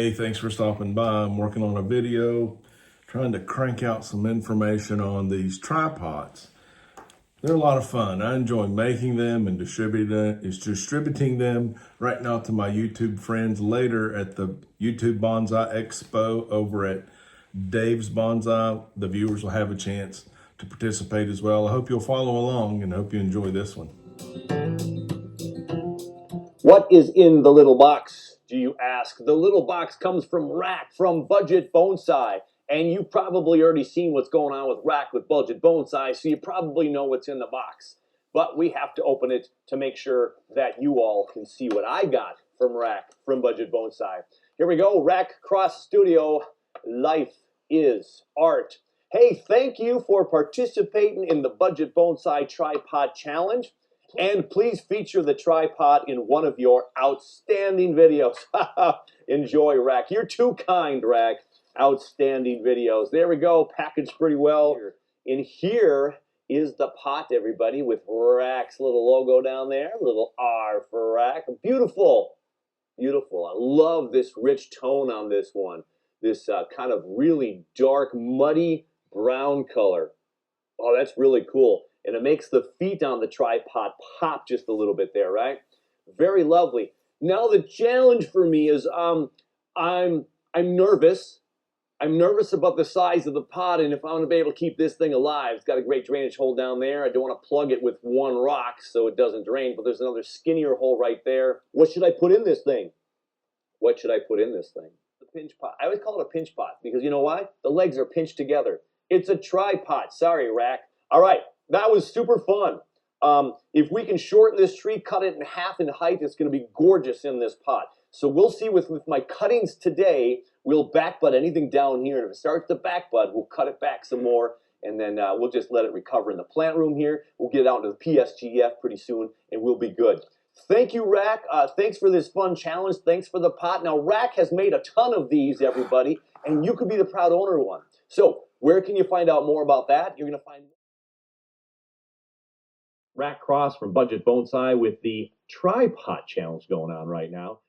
Hey, thanks for stopping by. I'm working on a video trying to crank out some information on these tripods. They're a lot of fun. I enjoy making them and distributing them right now to my YouTube friends. Later at the YouTube Bonsai Expo over at Dave's Bonsai, the viewers will have a chance to participate as well. I hope you'll follow along and hope you enjoy this one. What is in the little box, do you ask? The little box comes from Rack, from Budget Bonsai. And you've probably already seen what's going on with Rack with Budget Bonsai, so you probably know what's in the box. But we have to open it to make sure that you all can see what I got from Rack, from Budget Bonsai. Here we go, Rack Cross Studio. Life is art. Hey, thank you for participating in the Budget Bonsai Tripod Challenge. And please feature the tripod in one of your outstanding videos. Enjoy, Rack. You're too kind, Rack. Outstanding videos. There we go. Packaged pretty well. And here is the pot, everybody, with Rack's little logo down there. Little R for Rack. Beautiful. Beautiful. I love this rich tone on this one. This kind of really dark, muddy brown color. Oh, that's really cool. And it makes the feet on the tripod pop just a little bit there, right? Very lovely. Now the challenge for me is I'm nervous. I'm nervous about the size of the pot and if I'm gonna be able to keep this thing alive. It's got a great drainage hole down there. I don't want to plug it with one rock so it doesn't drain, but there's another skinnier hole right there. What should I put in this thing? What should I put in this thing? The pinch pot. I always call it a pinch pot because you know why? The legs are pinched together. It's a tripod. Sorry, Rack. All right. That was super fun. If we can shorten this tree, cut it in half in height, it's going to be gorgeous in this pot. So we'll see with my cuttings today, we'll back bud anything down here. And if it starts to back bud, we'll cut it back some more. And then we'll just let it recover in the plant room here. We'll get it out into the PSGF pretty soon, and we'll be good. Thank you, Rack. Thanks for this fun challenge. Thanks for the pot. Now, Rack has made a ton of these, everybody, and you could be the proud owner of one. So where can you find out more about that? You're going to find Rack Cross from Budget Bonsai with the Tripot Challenge going on right now.